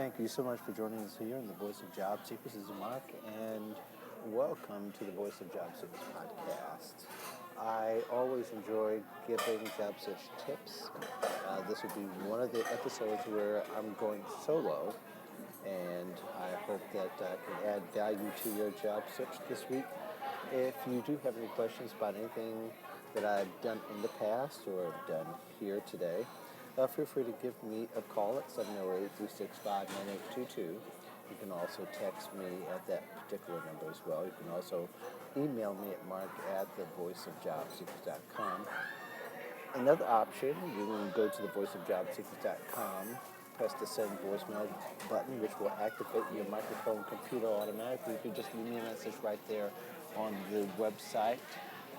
Thank you so much for joining us here in the Voice of Job Seekers. This is Mark, and welcome to the Voice of Job Seekers podcast. I always enjoy giving job search tips. This will be one of the episodes where I'm going solo, and I hope that I can add value to your job search this week. If you do have any questions about anything that I've done in the past or have done here today, feel free to give me a call at 708-365-9822. You can also text me at that particular number as well. You can also email me at mark@thevoiceofjobseekers.com. Another option, you can go to thevoiceofjobseekers.com, press the send voicemail button, which will activate your microphone computer automatically. You can just leave me a message right there on the website.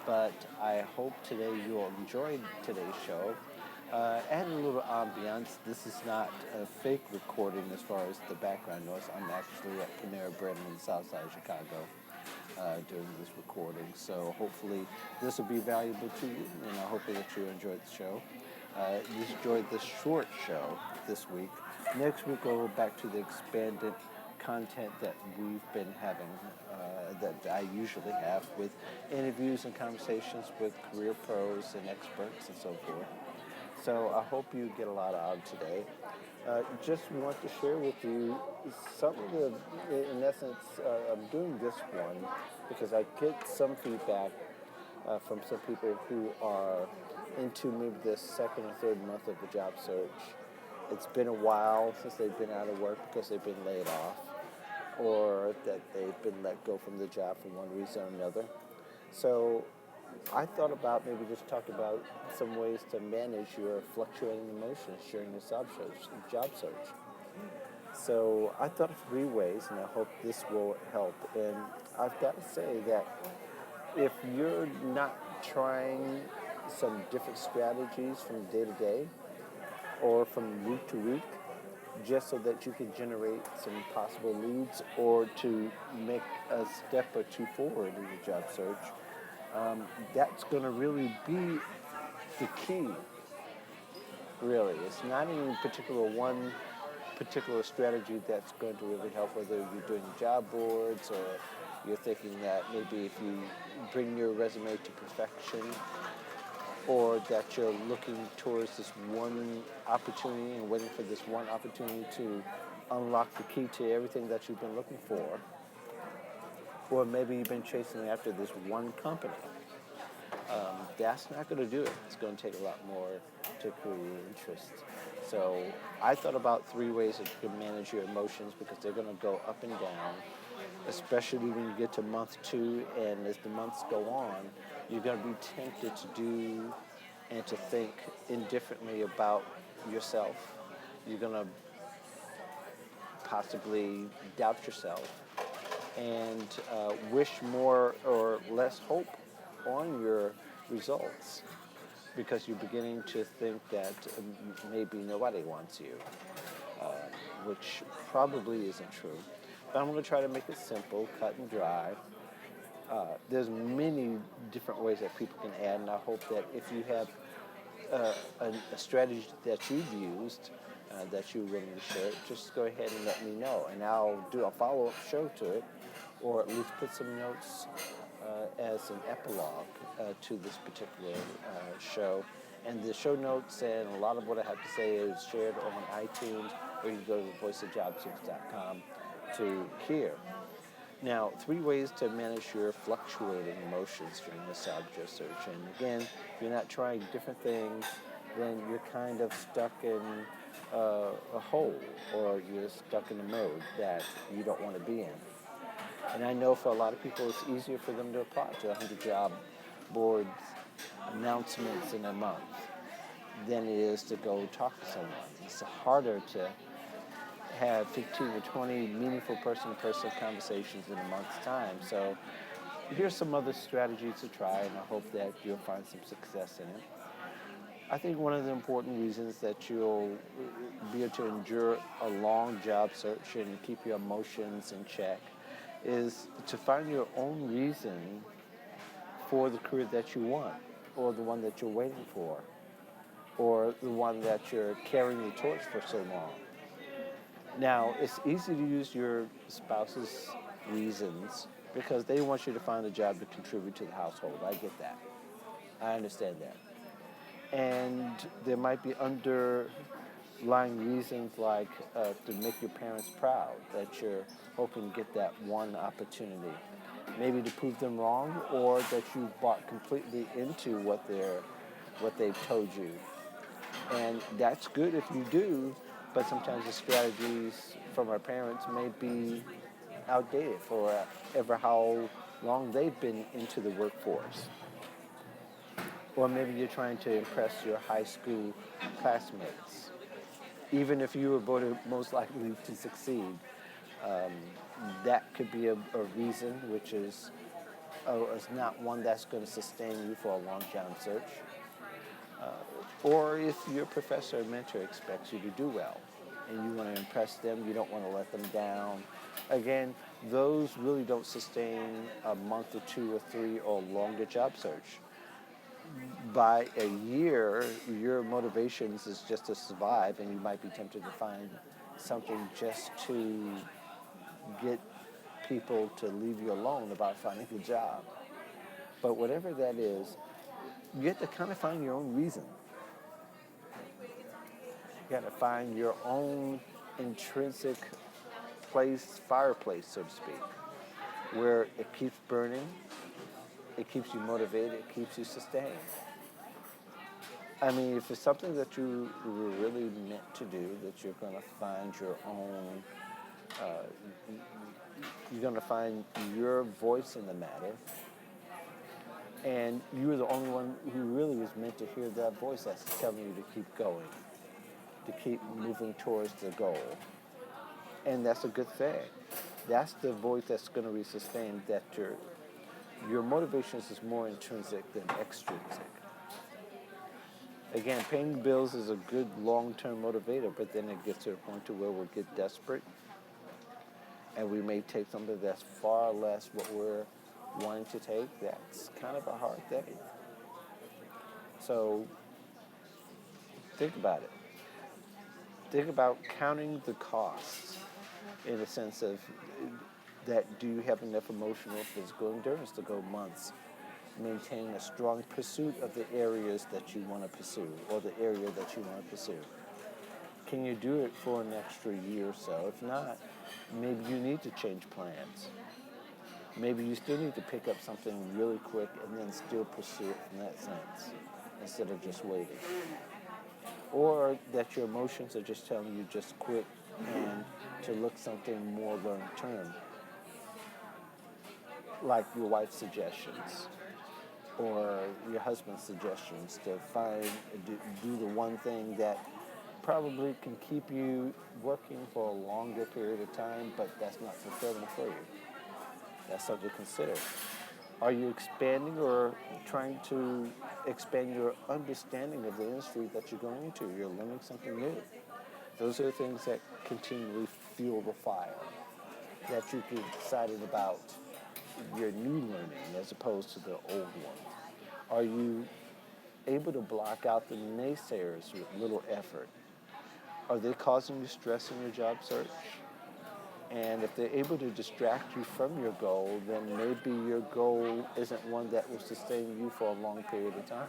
But I hope today you'll enjoy today's show. Adding a little ambiance. This is not a fake recording as far as the background noise. I'm actually at Panera Bread in the south side of Chicago doing this recording. So hopefully this will be valuable to you, and I hope that you enjoyed the show. You enjoyed this short show this week. Next week we'll go back to the expanded content that we've been having, that I usually have, with interviews and conversations with career pros and experts and so forth. So I hope you get a lot out of today. Just want to share with you some of the, in essence, I'm doing this one because I get some feedback from some people who are into maybe the second or third month of the job search. It's been a while since they've been out of work because they've been laid off, or that they've been let go from the job for one reason or another. So I thought about maybe just talk about some ways to manage your fluctuating emotions during your job search. So I thought of 3 ways, and I hope this will help. And I've got to say that if you're not trying some different strategies from day to day or from week to week, just so that you can generate some possible leads or to make a step or two forward in your job search, that's going to really be the key, really. It's not any one particular strategy that's going to really help, whether you're doing job boards or you're thinking that maybe if you bring your resume to perfection, or that you're looking towards this one opportunity and waiting for this one opportunity to unlock the key to everything that you've been looking for. Or maybe you've been chasing after this one company. That's not going to do it. It's going to take a lot more to create interest. So I thought about 3 ways that you can manage your emotions, because they're going to go up and down, especially when you get to month 2, and as the months go on, you're going to be tempted to do and to think indifferently about yourself. You're going to possibly doubt yourself and wish more or less hope on your results, because you're beginning to think that maybe nobody wants you, which probably isn't true. But I'm going to try to make it simple, cut and dry. There's many different ways that people can add, and I hope that if you have a strategy that you've used that you're willing to share, just go ahead and let me know, and I'll do a follow-up show to it, or at least put some notes as an epilogue to this particular show. And the show notes and a lot of what I have to say is shared on iTunes, or you can go to thevoiceofjobseekers.com to hear. Now, 3 ways to manage your fluctuating emotions during the job search. And again, if you're not trying different things, then you're kind of stuck in a hole, or you're stuck in a mode that you don't want to be in. And I know for a lot of people, it's easier for them to apply to 100 job boards announcements in a month than it is to go talk to someone. It's harder to have 15 or 20 meaningful person-to-person conversations in a month's time. So here's some other strategies to try, and I hope that you'll find some success in it. I think one of the important reasons that you'll be able to endure a long job search and keep your emotions in check is to find your own reason for the career that you want, or the one that you're waiting for, or the one that you're carrying the torch for so long. Now, it's easy to use your spouse's reasons because they want you to find a job to contribute to the household. I get that. I understand that. And there might be underlying reasons like to make your parents proud, that you're hoping to get that one opportunity. Maybe to prove them wrong, or that you bought completely into what they've told you. And that's good if you do, but sometimes the strategies from our parents may be outdated for ever how long they've been into the workforce. Or maybe you're trying to impress your high school classmates. Even if you were voted most likely to succeed, um, that could be a reason, which is not one that's going to sustain you for a long job search. Or if your professor or mentor expects you to do well and you want to impress them, you don't want to let them down. Again, those really don't sustain a month or two or three or longer job search. By a year, your motivations is just to survive, and you might be tempted to find something just to get people to leave you alone about finding a job. But whatever that is, you have to kind of find your own reason. You got to find your own intrinsic fireplace, so to speak, where it keeps burning, it keeps you motivated, it keeps you sustained. I mean, if it's something that you were really meant to do, that you're going to find your own, you're going to find your voice in the matter, and you're the only one who really was meant to hear that voice that's telling you to keep going, to keep moving towards the goal. And that's a good thing. That's the voice that's going to be sustained, that your motivations is more intrinsic than extrinsic. Again, paying bills is a good long-term motivator, but then it gets to a point to where we'll get desperate, and we may take something that's far less what we're wanting to take. That's kind of a hard thing. So think about it. Think about counting the costs in the sense of that, do you have enough emotional, physical endurance to go months maintaining a strong pursuit of the areas that you want to pursue, or the area that you want to pursue? Can you do it for an extra year or so? If not, maybe you need to change plans. Maybe you still need to pick up something really quick and then still pursue it in that sense, instead of just waiting. Or that your emotions are just telling you just quit and to look something more long term, like your wife's suggestions or your husband's suggestions, to do the one thing that probably can keep you working for a longer period of time, but that's not fulfilling for you. That's something to consider. Are you expanding or trying to expand your understanding of the industry that you're going into? You're learning something new. Those are the things that continually fuel the fire, that you get excited about your new learning as opposed to the old one. Are you able to block out the naysayers with little effort? Are they causing you stress in your job search? And if they're able to distract you from your goal, then maybe your goal isn't one that will sustain you for a long period of time.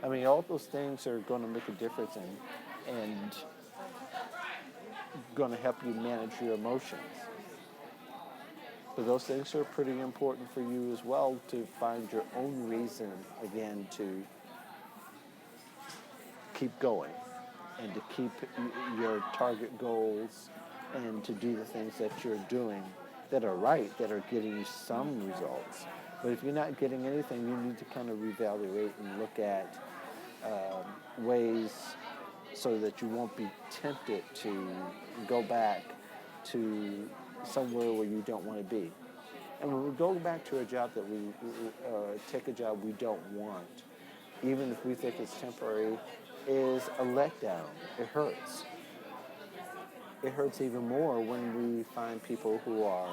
I mean, all those things are going to make a difference and going to help you manage your emotions. But those things are pretty important for you as well, to find your own reason, again, to keep going and to keep your target goals and to do the things that you're doing that are right, that are getting you some results. But if you're not getting anything, you need to kind of reevaluate and look at ways so that you won't be tempted to go back to somewhere where you don't want to be. And when we go back to a job that we take a job we don't want, even if we think it's temporary, is a letdown. It hurts. It hurts even more when we find people who are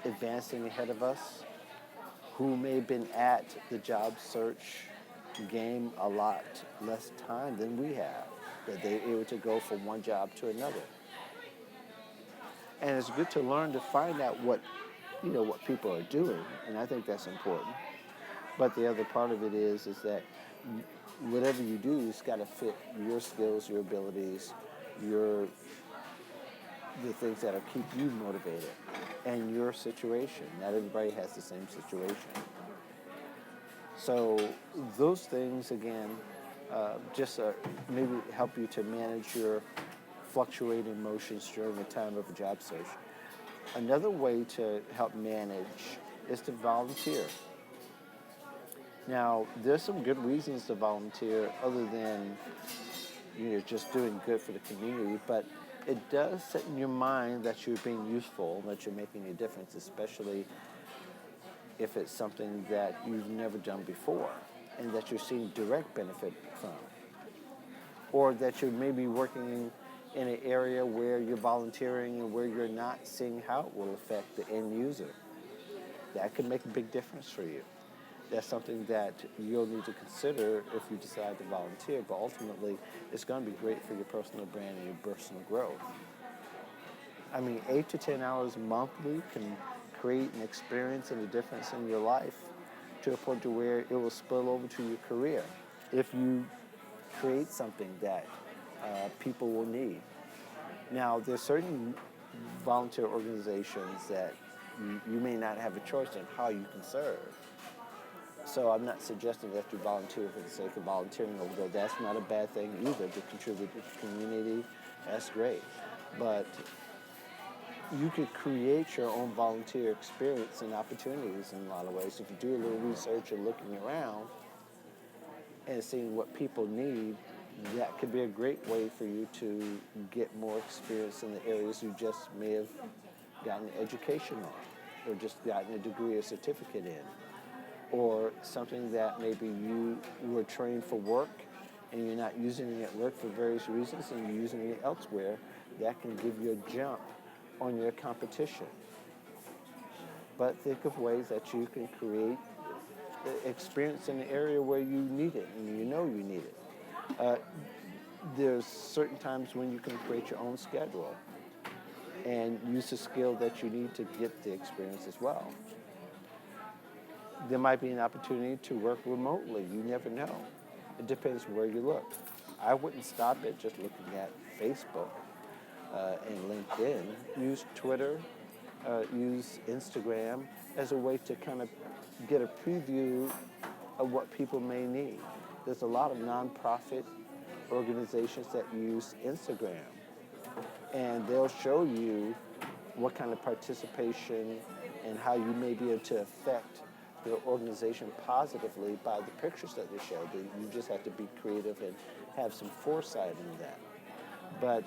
advancing ahead of us, who may have been at the job search game a lot less time than we have. that they're able to go from one job to another. And it's good to learn to find out what people are doing, and I think that's important. But the other part of it is that whatever you do, it's got to fit your skills, your abilities, your the things that'll keep you motivated, and your situation. Not everybody has the same situation. So those things again, just maybe help you to manage your fluctuating emotions during the time of a job search. Another way to help manage is to volunteer. Now, there's some good reasons to volunteer other than just doing good for the community, but it does set in your mind that you're being useful, that you're making a difference, especially if it's something that you've never done before and that you're seeing direct benefit from, or that you're maybe working in an area where you're volunteering and where you're not seeing how it will affect the end user. That could make a big difference for you. That's something that you'll need to consider if you decide to volunteer, but ultimately it's going to be great for your personal brand and your personal growth. I mean, 8 to 10 hours monthly can create an experience and a difference in your life to a point to where it will spill over to your career if you create something that people will need. Now, there's certain volunteer organizations that you may not have a choice in how you can serve. So I'm not suggesting that you volunteer for the sake of volunteering, although that's not a bad thing either, to contribute to the community. That's great. But you could create your own volunteer experience and opportunities in a lot of ways. If you do a little research and looking around and seeing what people need, that could be a great way for you to get more experience in the areas you just may have gotten education on or just gotten a degree or certificate in. Or something that maybe you were trained for work and you're not using it at work for various reasons and you're using it elsewhere, that can give you a jump on your competition. But think of ways that you can create experience in the area where you need it and you know you need it. There's certain times when you can create your own schedule and use the skill that you need to get the experience as well. There might be an opportunity to work remotely. You never know. It depends where you look. I wouldn't stop at just looking at Facebook and LinkedIn. Use Twitter, use Instagram as a way to kind of get a preview of what people may need. There's a lot of nonprofit organizations that use Instagram, and they'll show you what kind of participation and how you may be able to affect the organization positively by the pictures that they show. You just have to be creative and have some foresight in that. But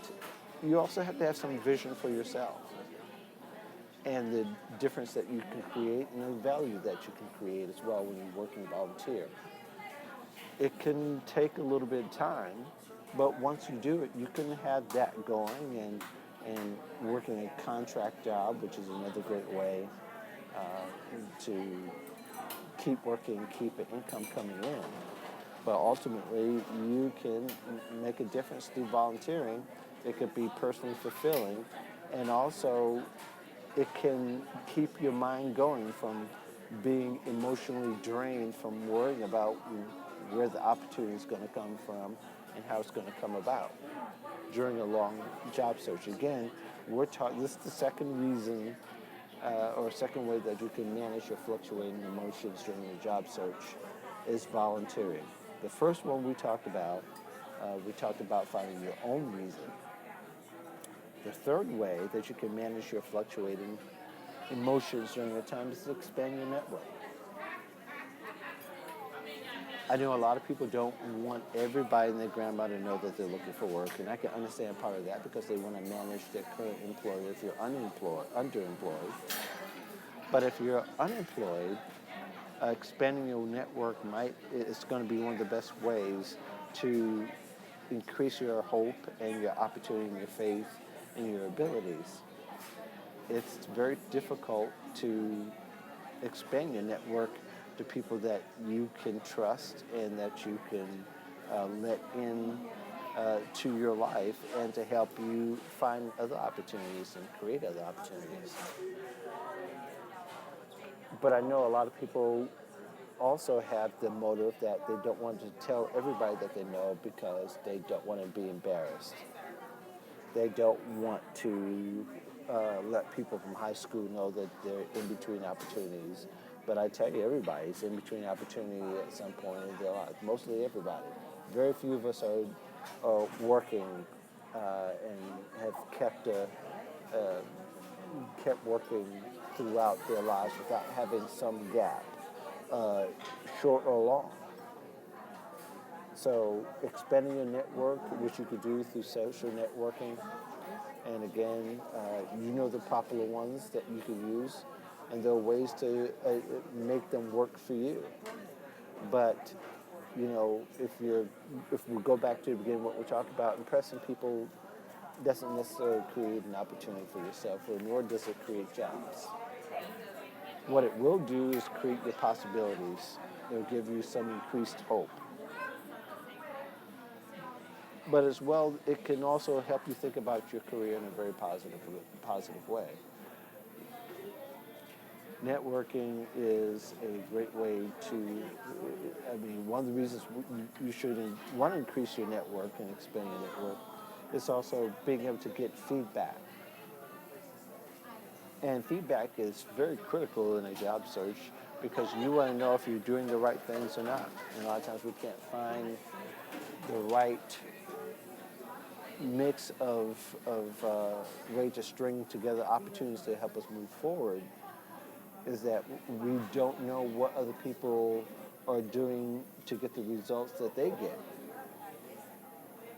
you also have to have some vision for yourself and the difference that you can create and the value that you can create as well when you're working volunteer. It can take a little bit of time, but once you do it, you can have that going and working a contract job, which is another great way to keep working, keep an income coming in. But ultimately, you can make a difference through volunteering. It could be personally fulfilling, and also it can keep your mind going from being emotionally drained from worrying about where the opportunity is going to come from and how it's going to come about during a long job search. Again, this is the second reason or second way that you can manage your fluctuating emotions during your job search is volunteering. The first one we talked about finding your own reason. The third way that you can manage your fluctuating emotions during your time is to expand your network. I know a lot of people don't want everybody and their grandma to know that they're looking for work, and I can understand part of that because they want to manage their current employer if you're underemployed. But if you're unemployed, expanding your network is going to be one of the best ways to increase your hope and your opportunity and your faith and your abilities. It's very difficult to expand your network to people that you can trust and that you can let in to your life and to help you find other opportunities and create other opportunities. But I know a lot of people also have the motive that they don't want to tell everybody that they know because they don't want to be embarrassed. They don't want to let people from high school know that they're in between opportunities. But I tell you, everybody's in between opportunity at some point in their life. Mostly everybody. Very few of us are working and have kept working throughout their lives without having some gap, uh, short or long. So expanding your network, which you could do through social networking, and again, you know the popular ones that you can use, and there are ways to make them work for you. But you know, if we go back to the beginning, what we talked about, impressing people doesn't necessarily create an opportunity for yourself, or nor does it create jobs. What it will do is create your possibilities. It'll give you some increased hope. But as well, it can also help you think about your career in a very positive way. Networking is a great way to, I mean, one of the reasons you should want to increase your network and expand your network is also being able to get feedback. And feedback is very critical in a job search because you want to know if you're doing the right things or not. And a lot of times we can't find the right mix of way to string together opportunities to help us move forward, is that we don't know what other people are doing to get the results that they get.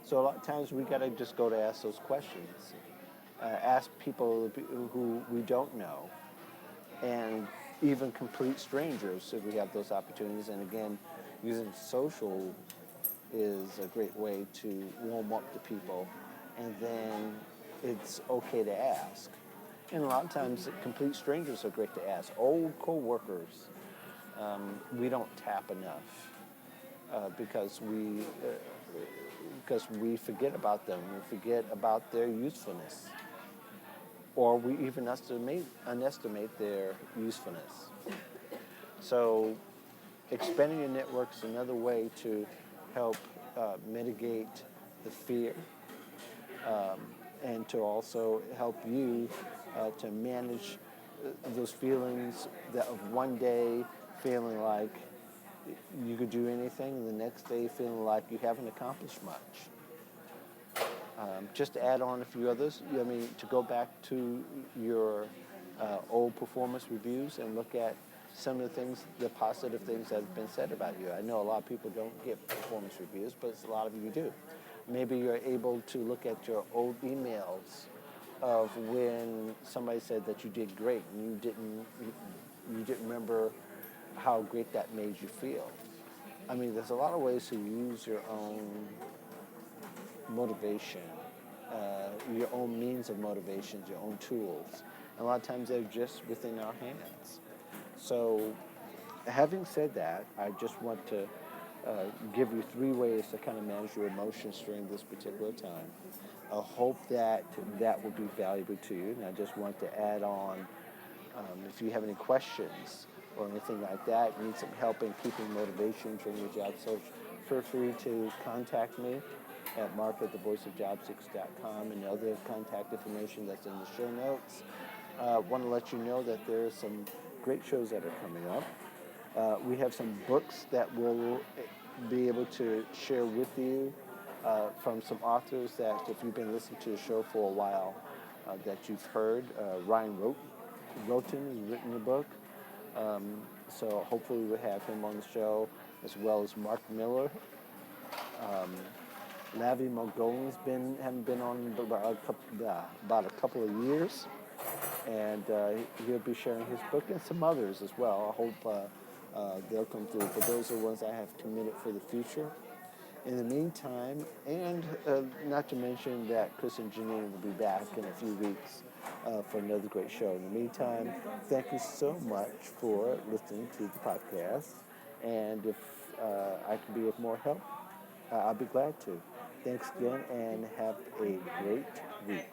So a lot of times we got to just go to ask those questions. Ask people who we don't know, and even complete strangers if we have those opportunities. And again, using social is a great way to warm up to people, and then it's okay to ask. And a lot of times, complete strangers are great to ask. Old co-workers, we don't tap enough because we forget about them. We forget about their usefulness, or we even underestimate their usefulness. So expanding your network is another way to help mitigate the fear, and to also help you to manage those feelings that of one day feeling like you could do anything, and the next day feeling like you haven't accomplished much. Just to add on a few others, I mean, to go back to your old performance reviews and look at some of the things, the positive things that have been said about you. I know a lot of people don't get performance reviews, but a lot of you do. Maybe you're able to look at your old emails of when somebody said that you did great and you didn't remember how great that made you feel. I mean, there's a lot of ways to use your own motivation, your own means of motivations, your own tools. And a lot of times they're just within our hands. So having said that, I just want to give you 3 ways to kind of manage your emotions during this particular time. I hope that will be valuable to you. And I just want to add on, if you have any questions or anything like that, need some help in keeping motivation during your job search, feel free to contact me at mark@thevoiceofjob6.com, and other contact information that's in the show notes. Want to let you know that there are some great shows that are coming up. We have some books that we'll be able to share with you from some authors that, if you've been listening to the show for a while, that you've heard. Ryan Roten has written a book, so hopefully we'll have him on the show, as well as Mark Miller. Lavi Mogolin's haven't been on about a couple of years, and he'll be sharing his book and some others as well. I hope they'll come through, but those are ones I have committed for the future. In the meantime, and not to mention that Chris and Janine will be back in a few weeks for another great show. In the meantime, thank you so much for listening to the podcast, and if I can be of more help, I'll be glad to. Thanks again and have a great week.